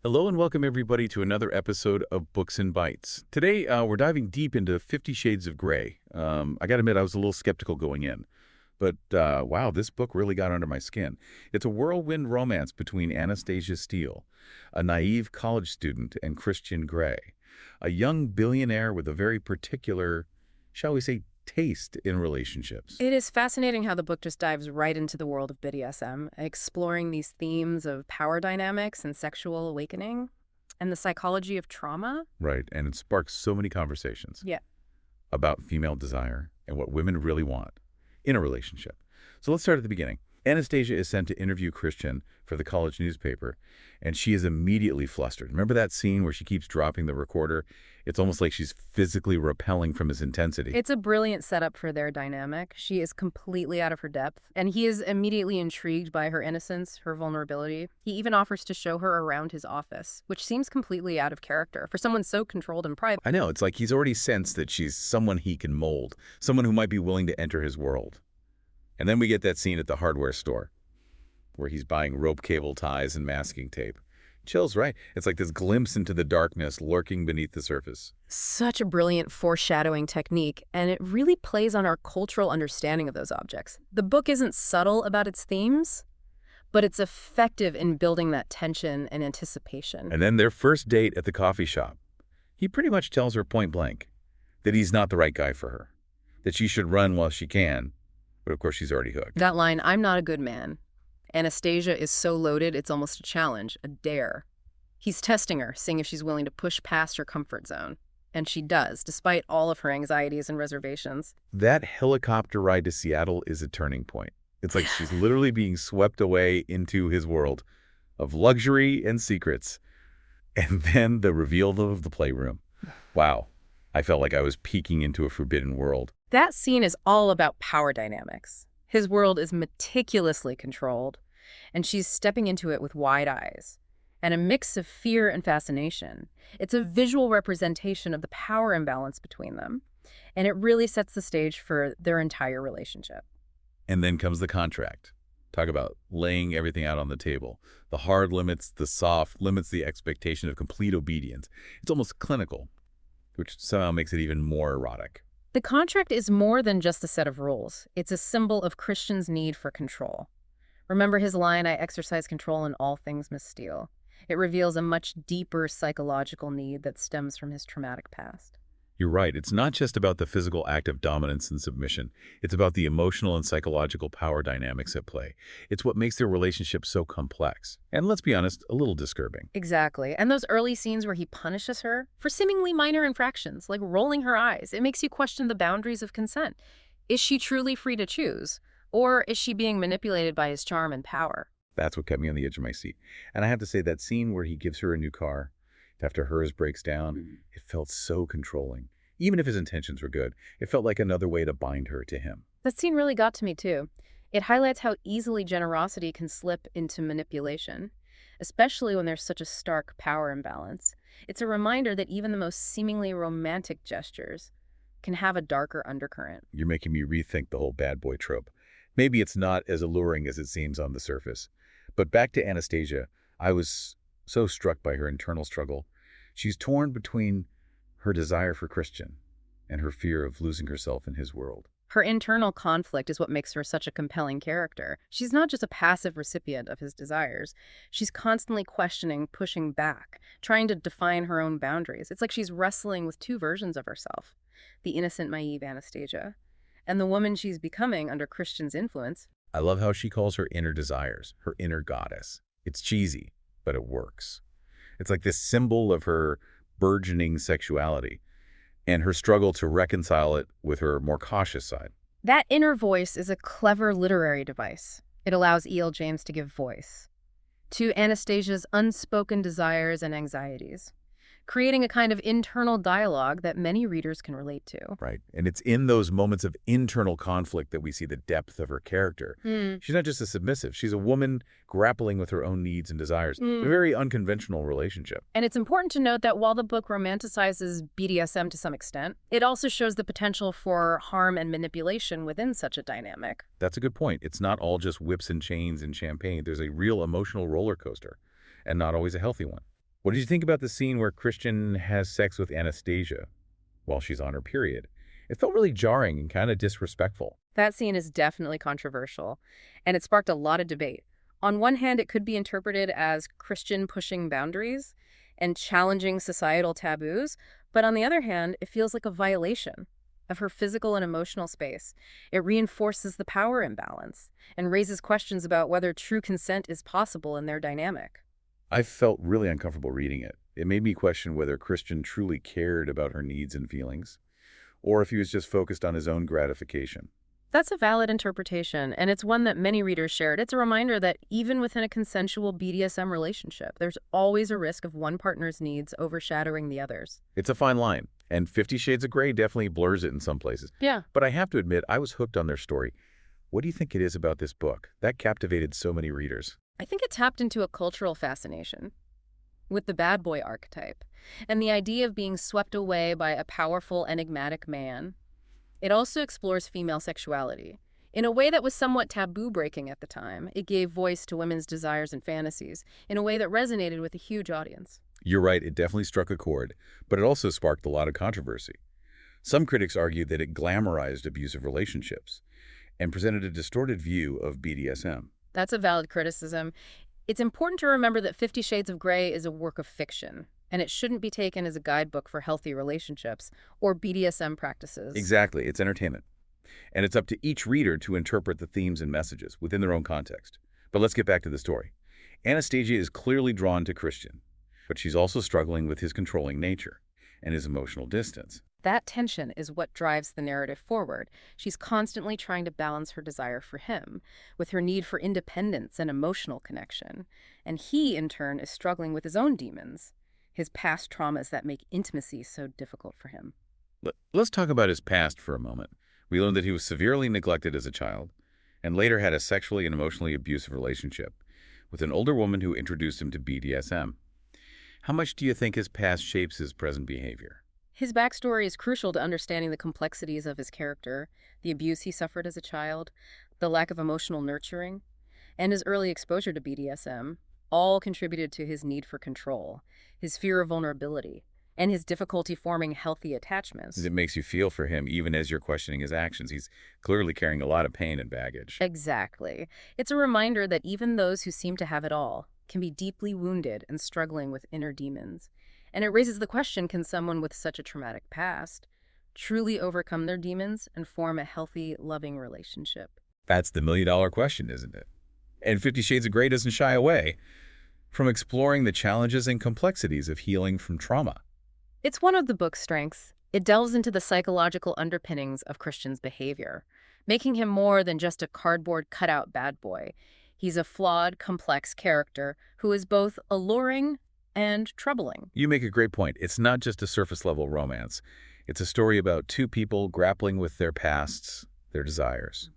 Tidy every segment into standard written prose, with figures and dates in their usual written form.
Hello and welcome everybody to another episode of Books and Bytes. Today we're diving deep into 50 Shades of Grey. I got to admit I was a little skeptical going in, but wow, this book really got under my skin. It's a whirlwind romance between Anastasia Steele, a naive college student, and Christian Grey, a young billionaire with a very particular, shall we say, taste in relationships. It is fascinating how the book just dives right into the world of BDSM, exploring these themes of power dynamics and sexual awakening and the psychology of trauma. Right, and it sparks so many conversations Yeah. about female desire and what women really want in a relationship. So let's start at the beginning. Anastasia is sent to interview Christian for the college newspaper, and she is immediately flustered. Remember that scene where she keeps dropping the recorder? It's almost like she's physically repelling from his intensity. It's a brilliant setup for their dynamic. She is completely out of her depth, and he is immediately intrigued by her innocence, her vulnerability. He even offers to show her around his office, which seems completely out of character for someone so controlled and private. I know, it's like he's already sensed that she's someone he can mold, someone who might be willing to enter his world. And then we get that scene at the hardware store where he's buying rope cable ties and masking tape. Chills, right? It's like this glimpse into the darkness lurking beneath the surface. Such a brilliant foreshadowing technique, and it really plays on our cultural understanding of those objects. The book isn't subtle about its themes, but it's effective in building that tension and anticipation. And then their first date at the coffee shop. He pretty much tells her point blank that he's not the right guy for her, that she should run while she can, but of course she's already hooked. That line, "I'm not a good man." Anastasia is so loaded, it's almost a challenge, a dare. He's testing her, seeing if she's willing to push past her comfort zone. And she does, despite all of her anxieties and reservations. That helicopter ride to Seattle is a turning point. It's like she's literally being swept away into his world of luxury and secrets. And then the reveal of the playroom. Wow. I felt like I was peeking into a forbidden world. That scene is all about power dynamics. His world is meticulously controlled, and she's stepping into it with wide eyes and a mix of fear and fascination. It's a visual representation of the power imbalance between them, and it really sets the stage for their entire relationship. And then comes the contract. Talk about laying everything out on the table. The hard limits, the soft limits the expectation of complete obedience. It's almost clinical, which somehow makes it even more erotic. The contract is more than just a set of rules. It's a symbol of Christian's need for control. Remember his line, "I exercise control in all things, Miss Steele." It reveals a much deeper psychological need that stems from his traumatic past. You're right. It's not just about the physical act of dominance and submission. It's about the emotional and psychological power dynamics at play. It's what makes their relationship so complex. And let's be honest, a little disturbing. Exactly. And those early scenes where he punishes her for seemingly minor infractions, like rolling her eyes, it makes you question the boundaries of consent. Is she truly free to choose? Or is she being manipulated by his charm and power? That's what kept me on the edge of my seat. And I have to say, that scene where he gives her a new car after hers breaks down, it felt so controlling. Even if his intentions were good, it felt like another way to bind her to him. That scene really got to me, too. It highlights how easily generosity can slip into manipulation, especially when there's such a stark power imbalance. It's a reminder that even the most seemingly romantic gestures can have a darker undercurrent. You're making me rethink the whole bad boy trope. Maybe it's not as alluring as it seems on the surface. But back to Anastasia, I was so struck by her internal struggle. She's torn between her desire for Christian and her fear of losing herself in his world. Her internal conflict is what makes her such a compelling character. She's not just a passive recipient of his desires. She's constantly questioning, pushing back, trying to define her own boundaries. It's like she's wrestling with two versions of herself, the innocent, naive Anastasia, and the woman she's becoming under Christian's influence. I love how she calls her inner desires, her inner goddess. It's cheesy, but it works. It's like this symbol of her burgeoning sexuality and her struggle to reconcile it with her more cautious side. That inner voice is a clever literary device. It allows E.L. James to give voice to Anastasia's unspoken desires and anxieties, creating a kind of internal dialogue that many readers can relate to. Right. And it's in those moments of internal conflict that we see the depth of her character. She's not just a submissive. She's a woman grappling with her own needs and desires. A very unconventional relationship. And it's important to note that while the book romanticizes BDSM to some extent, it also shows the potential for harm and manipulation within such a dynamic. That's a good point. It's not all just whips and chains and champagne. There's a real emotional roller coaster, and not always a healthy one. What did you think about the scene where Christian has sex with Anastasia while she's on her period? It felt really jarring and kind of disrespectful. That scene is definitely controversial, and it sparked a lot of debate. On one hand, it could be interpreted as Christian pushing boundaries and challenging societal taboos, but on the other hand, it feels like a violation of her physical and emotional space. It reinforces the power imbalance and raises questions about whether true consent is possible in their dynamic. I felt really uncomfortable reading it. It made me question whether Christian truly cared about her needs and feelings, or if he was just focused on his own gratification. That's a valid interpretation, and it's one that many readers shared. It's a reminder that even within a consensual BDSM relationship, there's always a risk of one partner's needs overshadowing the others. It's a fine line, and 50 Shades of Grey definitely blurs it in some places. Yeah. But I have to admit, I was hooked on their story. What do you think it is about this book that captivated so many readers? I think it tapped into a cultural fascination with the bad boy archetype and the idea of being swept away by a powerful, enigmatic man. It also explores female sexuality in a way that was somewhat taboo-breaking at the time. It gave voice to women's desires and fantasies in a way that resonated with a huge audience. You're right, it definitely struck a chord, but it also sparked a lot of controversy. Some critics argued that it glamorized abusive relationships and presented a distorted view of BDSM. That's a valid criticism. It's important to remember that 50 Shades of Grey is a work of fiction, and it shouldn't be taken as a guidebook for healthy relationships or BDSM practices. Exactly, it's entertainment. And it's up to each reader to interpret the themes and messages within their own context. But let's get back to the story. Anastasia is clearly drawn to Christian, but she's also struggling with his controlling nature and his emotional distance. That tension is what drives the narrative forward. She's constantly trying to balance her desire for him with her need for independence and emotional connection. And he, in turn, is struggling with his own demons, his past traumas that make intimacy so difficult for him. Let's talk about his past for a moment. We learned that he was severely neglected as a child and later had a sexually and emotionally abusive relationship with an older woman who introduced him to BDSM. How much do you think his past shapes his present behavior? His backstory is crucial to understanding the complexities of his character, the abuse he suffered as a child, the lack of emotional nurturing, and his early exposure to BDSM all contributed to his need for control, his fear of vulnerability, and his difficulty forming healthy attachments. It makes you feel for him even as you're questioning his actions. He's clearly carrying a lot of pain and baggage. Exactly. It's a reminder that even those who seem to have it all can be deeply wounded and struggling with inner demons. And it raises the question, can someone with such a traumatic past truly overcome their demons and form a healthy, loving relationship? That's the million-dollar question, isn't it? And 50 Shades of Grey doesn't shy away from exploring the challenges and complexities of healing from trauma. It's one of the book's strengths. It delves into the psychological underpinnings of Christian's behavior, making him more than just a cardboard cutout bad boy. He's a flawed, complex character who is both alluring and troubling. You make a great point. It's not just a surface-level romance. It's a story about two people grappling with their pasts, their desires,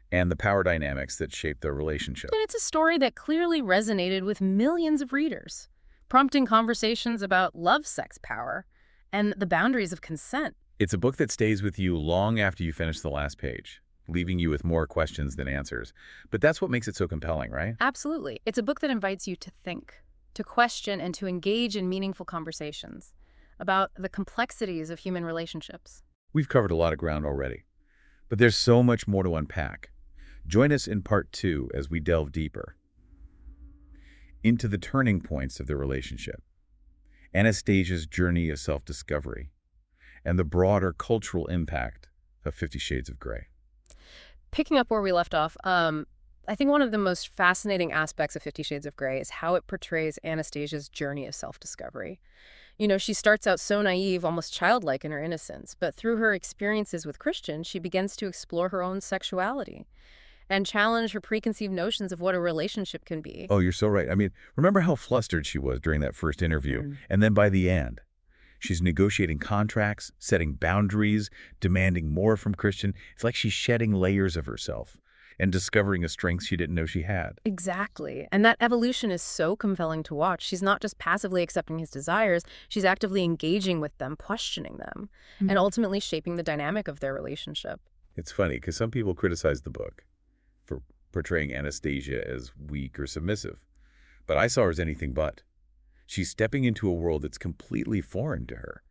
and the power dynamics that shape their relationship. And it's a story that clearly resonated with millions of readers, prompting conversations about love, sex, power, and the boundaries of consent. It's a book that stays with you long after you finish the last page, leaving you with more questions than answers. But that's what makes it so compelling, right? Absolutely. It's a book that invites you to think, to question, and to engage in meaningful conversations about the complexities of human relationships. We've covered a lot of ground already, but there's so much more to unpack. Join us in part 2 as we delve deeper into the turning points of their relationship, Anastasia's journey of self-discovery, and the broader cultural impact of 50 Shades of Grey. Picking up where we left off, I think one of the most fascinating aspects of 50 Shades of Grey is how it portrays Anastasia's journey of self-discovery. You know, she starts out so naive, almost childlike in her innocence, but through her experiences with Christian, she begins to explore her own sexuality and challenge her preconceived notions of what a relationship can be. Oh, you're so right. I mean, remember how flustered she was during that first interview? And then by the end, she's negotiating contracts, setting boundaries, demanding more from Christian. It's like she's shedding layers of herself and discovering a strength she didn't know she had. Exactly. And that evolution is so compelling to watch. She's not just passively accepting his desires, she's actively engaging with them, questioning them, and ultimately shaping the dynamic of their relationship. It's funny because some people criticize the book for portraying Anastasia as weak or submissive, but I saw her as anything but. She's stepping into a world that's completely foreign to her,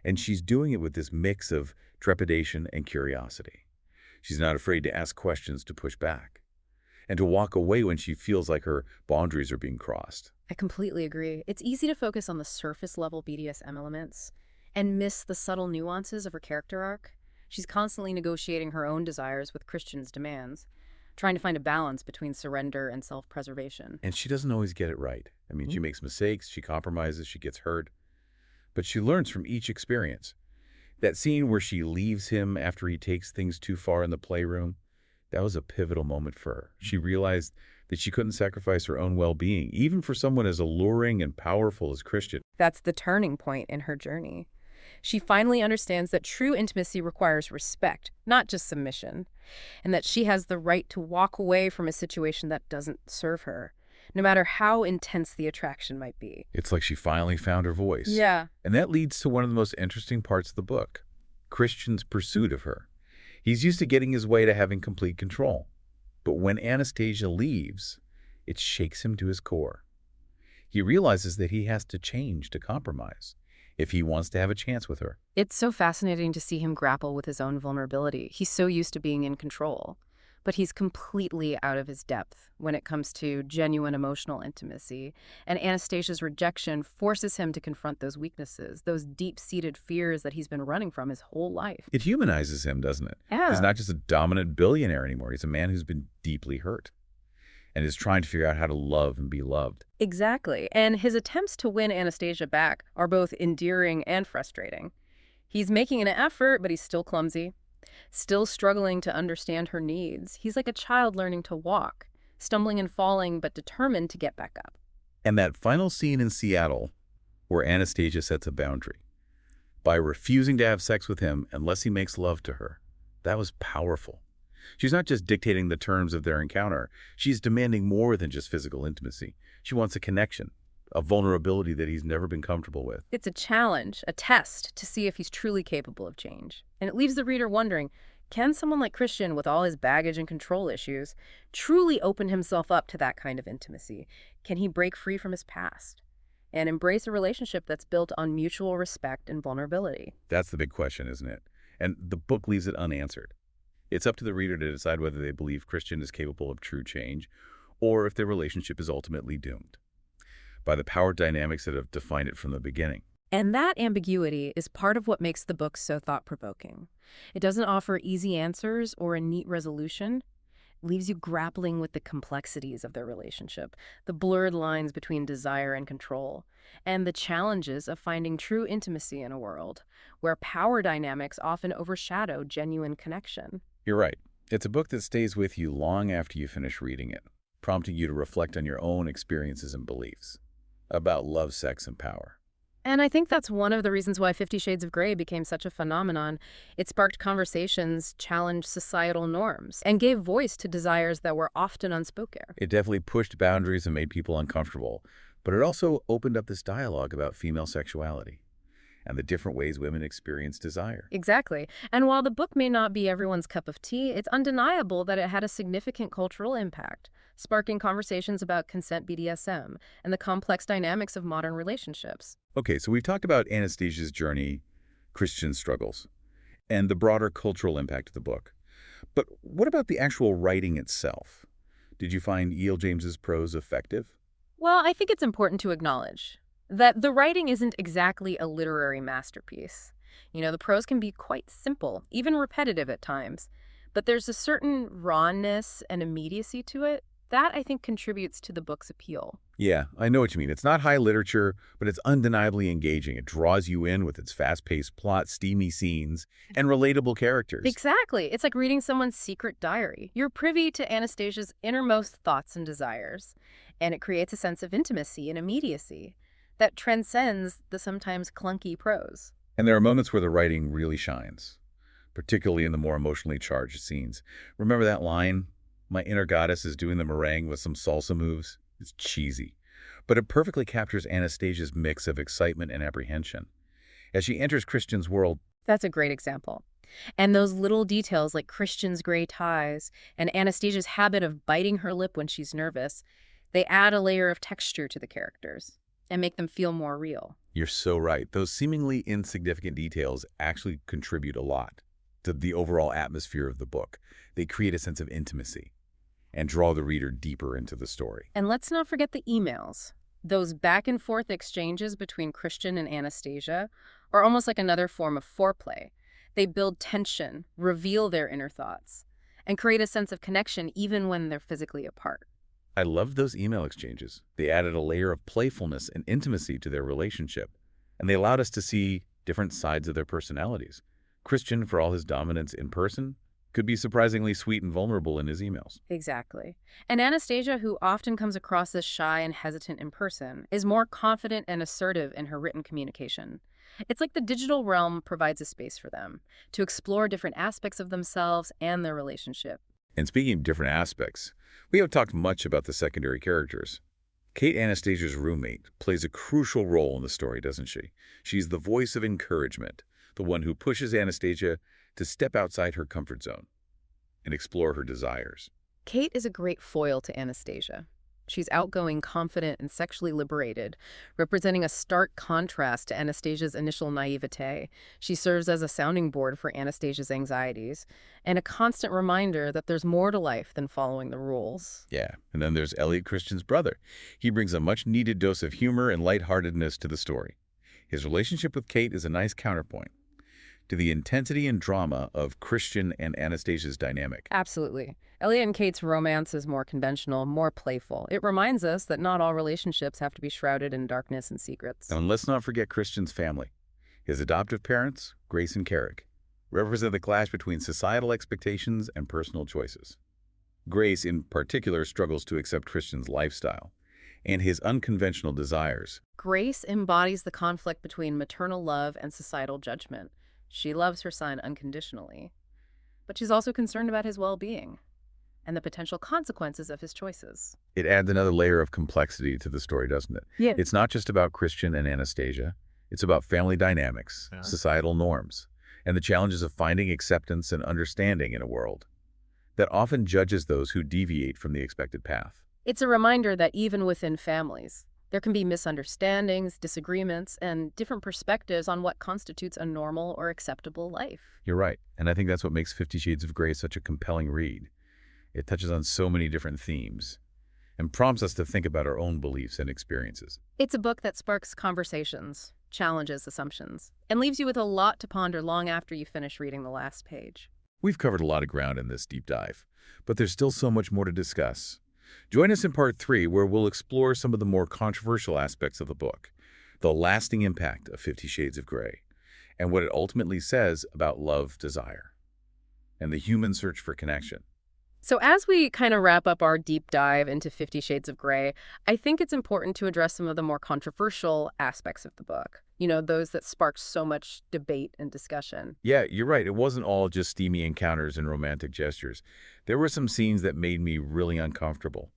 and she's doing it with this mix of trepidation and curiosity. She's not afraid to ask questions, to push back, and to walk away when she feels like her boundaries are being crossed. I completely agree. It's easy to focus on the surface-level BDSM elements and miss the subtle nuances of her character arc. She's constantly negotiating her own desires with Christian's demands, trying to find a balance between surrender and self-preservation. And she doesn't always get it right. I mean, she Mhm. makes mistakes, she compromises, she gets hurt, but she learns from each experience. That scene where she leaves him after he takes things too far in the playroom, that was a pivotal moment for her. She realized that she couldn't sacrifice her own well-being, even for someone as alluring and powerful as Christian. That's the turning point in her journey. She finally understands that true intimacy requires respect, not just submission, and that she has the right to walk away from a situation that doesn't serve her, no matter how intense the attraction might be. It's like she finally found her voice. Yeah. And that leads to one of the most interesting parts of the book, Christian's pursuit of her. He's used to getting his way, to having complete control. But when Anastasia leaves, it shakes him to his core. He realizes that he has to change, to compromise, if he wants to have a chance with her. It's so fascinating to see him grapple with his own vulnerability. He's so used to being in control, but he's completely out of his depth when it comes to genuine emotional intimacy. And Anastasia's rejection forces him to confront those weaknesses, those deep-seated fears that he's been running from his whole life. It humanizes him, doesn't it? Yeah. He's not just a dominant billionaire anymore. He's a man who's been deeply hurt and is trying to figure out how to love and be loved. Exactly. And his attempts to win Anastasia back are both endearing and frustrating. He's making an effort, but he's still clumsy, still struggling to understand her needs. He's like a child learning to walk, stumbling and falling, but determined to get back up. And that final scene in Seattle, where Anastasia sets a boundary by refusing to have sex with him unless he makes love to her, that was powerful. She's not just dictating the terms of their encounter. She's demanding more than just physical intimacy. She wants a connection, a vulnerability that he's never been comfortable with. It's a challenge, a test to see if he's truly capable of change. And it leaves the reader wondering, can someone like Christian, with all his baggage and control issues, truly open himself up to that kind of intimacy? Can he break free from his past and embrace a relationship that's built on mutual respect and vulnerability? That's the big question, isn't it? And the book leaves it unanswered. It's up to the reader to decide whether they believe Christian is capable of true change, or if their relationship is ultimately doomed by the power dynamics that have defined it from the beginning. And that ambiguity is part of what makes the book so thought-provoking. It doesn't offer easy answers or a neat resolution. It leaves you grappling with the complexities of their relationship, the blurred lines between desire and control, and the challenges of finding true intimacy in a world where power dynamics often overshadow genuine connection. You're right. It's a book that stays with you long after you finish reading it, prompting you to reflect on your own experiences and beliefs about love, sex, and power. And I think that's one of the reasons why 50 Shades of Grey became such a phenomenon. It sparked conversations, challenged societal norms, and gave voice to desires that were often unspoken. It definitely pushed boundaries and made people uncomfortable, but it also opened up this dialogue about female sexuality and the different ways women experience desire. Exactly. And while the book may not be everyone's cup of tea, it's undeniable that it had a significant cultural impact, sparking conversations about consent BDSM and the complex dynamics of modern relationships. Okay, so we've talked about Anastasia's journey, Christian's struggles, and the broader cultural impact of the book. But what about the actual writing itself? Did you find E.L. James's prose effective? Well, I think it's important to acknowledge that the writing isn't exactly a literary masterpiece. The prose can be quite simple, even repetitive at times, but there's a certain rawness and immediacy to it that I think contributes to the book's appeal. Yeah, I know what you mean. It's not high literature, but it's undeniably engaging. It draws you in with its fast-paced plot, steamy scenes, and relatable characters. Exactly. It's like reading someone's secret diary. You're privy to Anastasia's innermost thoughts and desires, and it creates a sense of intimacy and immediacy that transcends the sometimes clunky prose. And there are moments where the writing really shines, particularly in the more emotionally charged scenes. Remember that line? My inner goddess is doing the meringue with some salsa moves. It's cheesy, but it perfectly captures Anastasia's mix of excitement and apprehension. As she enters Christian's world, That's a great example. And those little details like Christian's gray ties and Anastasia's habit of biting her lip when she's nervous, they add a layer of texture to the characters. and make them feel more real. You're so right. Those seemingly insignificant details actually contribute a lot to the overall atmosphere of the book. They create a sense of intimacy and draw the reader deeper into the story. And let's not forget the emails. Those back and forth exchanges between Christian and Anastasia are almost like another form of foreplay. They build tension, reveal their inner thoughts, and create a sense of connection even when they're physically apart. I loved those email exchanges. They added a layer of playfulness and intimacy to their relationship, and they allowed us to see different sides of their personalities. Christian, for all his dominance in person, could be surprisingly sweet and vulnerable in his emails. Exactly. And Anastasia, who often comes across as shy and hesitant in person, is more confident and assertive in her written communication. It's like the digital realm provides a space for them to explore different aspects of themselves and their relationship. And speaking of different aspects, we have talked much about the secondary characters. Kate, Anastasia's roommate, plays a crucial role in the story, doesn't she? She's the voice of encouragement, the one who pushes Anastasia to step outside her comfort zone and explore her desires. Kate is a great foil to Anastasia. She's outgoing, confident, and sexually liberated, representing a stark contrast to Anastasia's initial naivete. She serves as a sounding board for Anastasia's anxieties and a constant reminder that there's more to life than following the rules. Yeah, and then there's Elliot Christian's brother. He brings a much-needed dose of humor and lightheartedness to the story. His relationship with Kate is a nice counterpoint to the intensity and drama of Christian and Anastasia's dynamic. Absolutely. Elliot and Kate's romance is more conventional, more playful. It reminds us that not all relationships have to be shrouded in darkness and secrets. And let's not forget Christian's family. His adoptive parents, Grace and Carrick, represent the clash between societal expectations and personal choices. Grace, in particular, struggles to accept Christian's lifestyle and his unconventional desires. Grace embodies the conflict between maternal love and societal judgment. She loves her son unconditionally, but she's also concerned about his well-being and the potential consequences of his choices. It adds another layer of complexity to the story, doesn't it? Yeah. It's not just about Christian and Anastasia. It's about family dynamics, societal norms, and the challenges of finding acceptance and understanding in a world that often judges those who deviate from the expected path. It's a reminder that even within families, there can be misunderstandings, disagreements, and different perspectives on what constitutes a normal or acceptable life. You're right, and I think that's what makes 50 Shades of Grey such a compelling read. It touches on so many different themes and prompts us to think about our own beliefs and experiences. It's a book that sparks conversations, challenges assumptions, and leaves you with a lot to ponder long after you finish reading the last page. We've covered a lot of ground in this deep dive, but there's still so much more to discuss. Join us in part 3, where we'll explore some of the more controversial aspects of the book, the lasting impact of 50 Shades of Grey, and what it ultimately says about love, desire, and the human search for connection. So as we kind of wrap up our deep dive into 50 Shades of Grey, I think it's important to address some of the more controversial aspects of the book. You know, those that sparked so much debate and discussion. Yeah, you're right. It wasn't all just steamy encounters and romantic gestures. There were some scenes that made me really uncomfortable.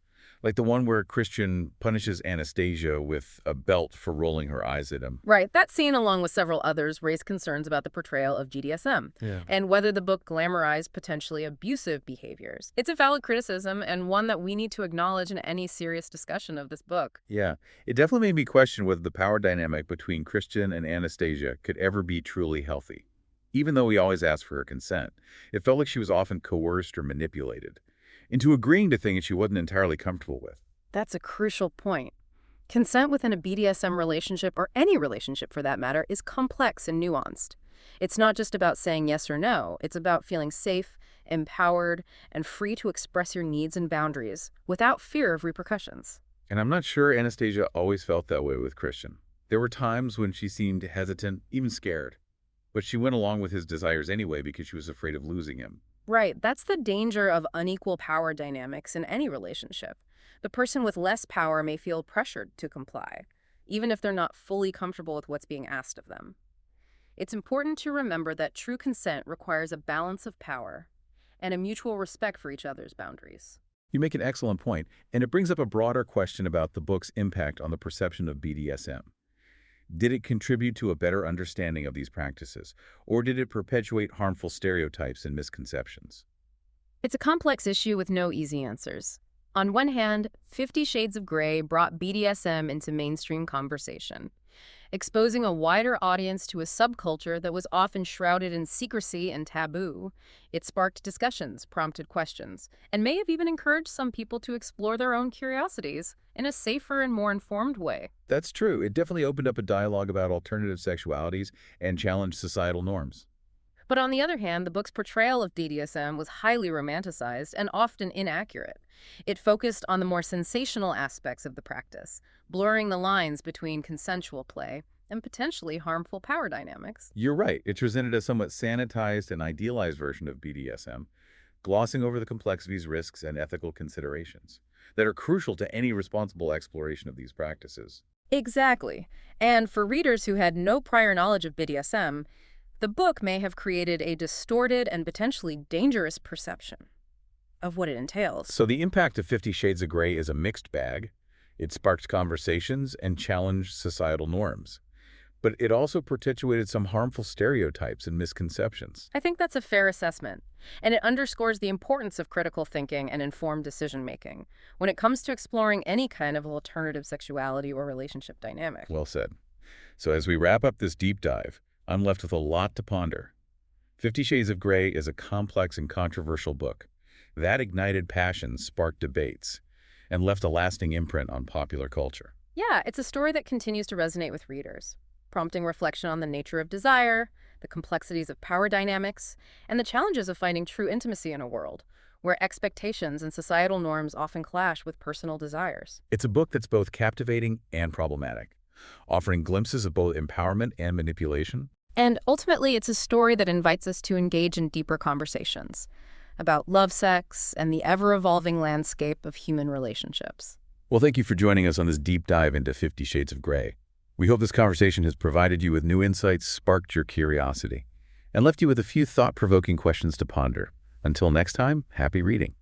Like the one where Christian punishes Anastasia with a belt for rolling her eyes at him. Right. That scene, along with several others, raised concerns about the portrayal of GDSM and whether the book glamorized potentially abusive behaviors. It's a valid criticism and one that we need to acknowledge in any serious discussion of this book. Yeah, it definitely made me question whether the power dynamic between Christian and Anastasia could ever be truly healthy. Even though he always asked for her consent, it felt like she was often coerced or manipulated into agreeing to things she wasn't entirely comfortable with. That's a crucial point. Consent within a BDSM relationship, or any relationship for that matter, is complex and nuanced. It's not just about saying yes or no. It's about feeling safe, empowered, and free to express your needs and boundaries without fear of repercussions. And I'm not sure Anastasia always felt that way with Christian. There were times when she seemed hesitant, even scared. But she went along with his desires anyway because she was afraid of losing him. Right. That's the danger of unequal power dynamics in any relationship. The person with less power may feel pressured to comply, even if they're not fully comfortable with what's being asked of them. It's important to remember that true consent requires a balance of power and a mutual respect for each other's boundaries. You make an excellent point, and it brings up a broader question about the book's impact on the perception of BDSM. Did it contribute to a better understanding of these practices, or did it perpetuate harmful stereotypes and misconceptions? It's a complex issue with no easy answers. On one hand, 50 Shades of Grey brought BDSM into mainstream conversation, exposing a wider audience to a subculture that was often shrouded in secrecy and taboo. It sparked discussions, prompted questions, and may have even encouraged some people to explore their own curiosities in a safer and more informed way. That's true. It definitely opened up a dialogue about alternative sexualities and challenged societal norms. But on the other hand, the book's portrayal of BDSM was highly romanticized and often inaccurate. It focused on the more sensational aspects of the practice, blurring the lines between consensual play and potentially harmful power dynamics. You're right. It presented a somewhat sanitized and idealized version of BDSM, glossing over the complexities, risks, and ethical considerations that are crucial to any responsible exploration of these practices. Exactly. And for readers who had no prior knowledge of BDSM, the book may have created a distorted and potentially dangerous perception of what it entails. So the impact of 50 Shades of Grey is a mixed bag. It sparked conversations and challenged societal norms. But it also perpetuated some harmful stereotypes and misconceptions. I think that's a fair assessment, and it underscores the importance of critical thinking and informed decision-making when it comes to exploring any kind of alternative sexuality or relationship dynamic. Well said. So as we wrap up this deep dive, I'm left with a lot to ponder. 50 Shades of Grey is a complex and controversial book that ignited passions, sparked debates, and left a lasting imprint on popular culture. Yeah, it's a story that continues to resonate with readers, prompting reflection on the nature of desire, the complexities of power dynamics, and the challenges of finding true intimacy in a world where expectations and societal norms often clash with personal desires. It's a book that's both captivating and problematic, offering glimpses of both empowerment and manipulation. And ultimately, it's a story that invites us to engage in deeper conversations about love, sex, and the ever-evolving landscape of human relationships. Well, thank you for joining us on this deep dive into 50 Shades of Grey. We hope this conversation has provided you with new insights, sparked your curiosity, and left you with a few thought-provoking questions to ponder. Until next time, happy reading.